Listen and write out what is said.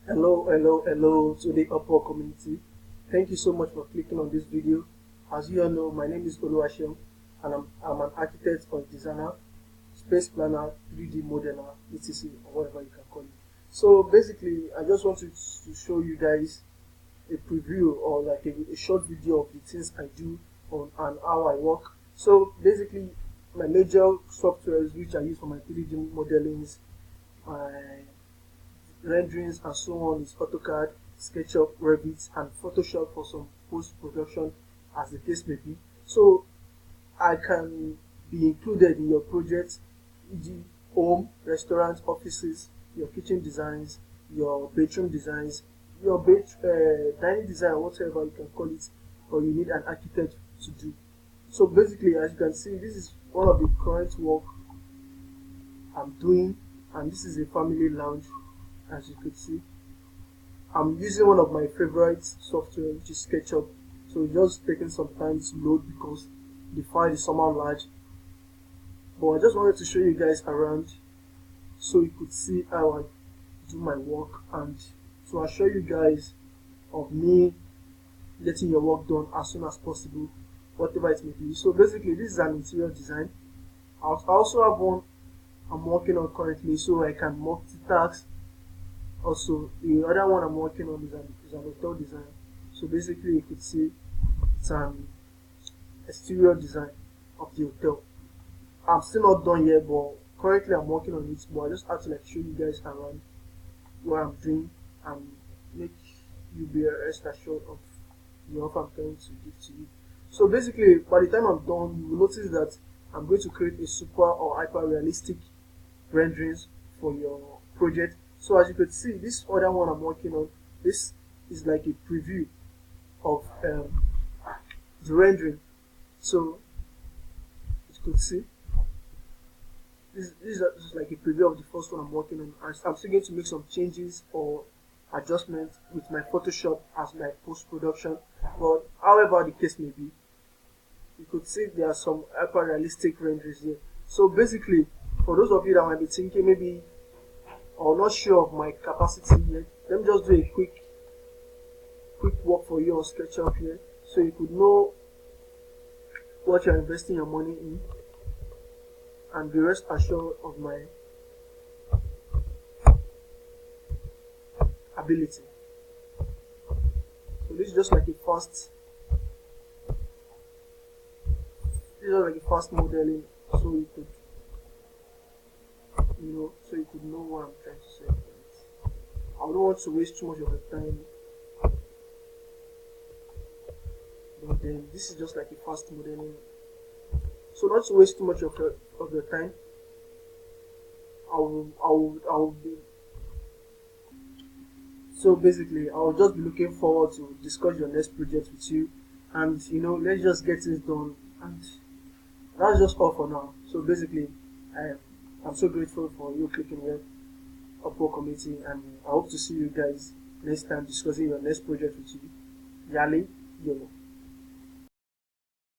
Hello to the Upwork community. Thank you so much for clicking on this video. As you all know, my name is Oluwaseun and I'm an architect or designer, space planner, 3D modeler, etc. or whatever you can call it. So basically, I just wanted to show you guys a preview or like a short video of the things I do on and how I work. So basically, my major softwares which I use for my 3D modelings, my renderings and so on is AutoCAD, SketchUp, Revit, and Photoshop for some post-production as the case may be. So I can be included in your project, e.g. home, restaurant, offices, your kitchen designs, your bedroom designs, your dining design, whatever you can call it, or you need an architect to do. So basically, as you can see, this is one of the current work I'm doing, and this is a family lounge. As you could see, I'm using one of my favorite software, which is SketchUp. So it's just taking some time to load because the file is somehow large. But I just wanted to show you guys around so you could see how I do my work and to assure you guys of me getting your work done as soon as possible, whatever it may be. So basically, this is an interior design. I also have one I'm working on currently, so I can multitask. Also, the other one I'm working on is an hotel design. So basically, you could see it's an exterior design of the hotel. I'm still not done yet, but currently I'm working on it. But I just have to like show you guys around what I'm doing and make you be rest assured of the offer I'm going to give to you. So basically, by the time I'm done, you will notice that I'm going to create a super or hyper realistic renderings for your project. So as you could see, this other one I'm working on, this is like a preview of the rendering. So you could see this is just like a preview of the first one I'm working on. I'm still going to make some changes or adjustments with my Photoshop as my post-production. But however the case may be, you could see there are some hyper realistic renderings here. So basically, for those of you that might be thinking maybe or not sure of my capacity yet, let me just do a quick walk for you on SketchUp here so you could know what you're investing your money in and be rest assured of my ability. So this is just like a fast modeling, so you could know what I'm trying to say. I don't want to waste too much of your time, but then this is just like a fast modeling. So not to waste too much of your time, I will be. So basically, I will just be looking forward to discuss your next project with you, and let's just get this done. And that's just all for now. So basically, I'm so grateful for you clicking here, Upwork community, and I hope to see you guys next time discussing your next project with you. Yali, YOLO.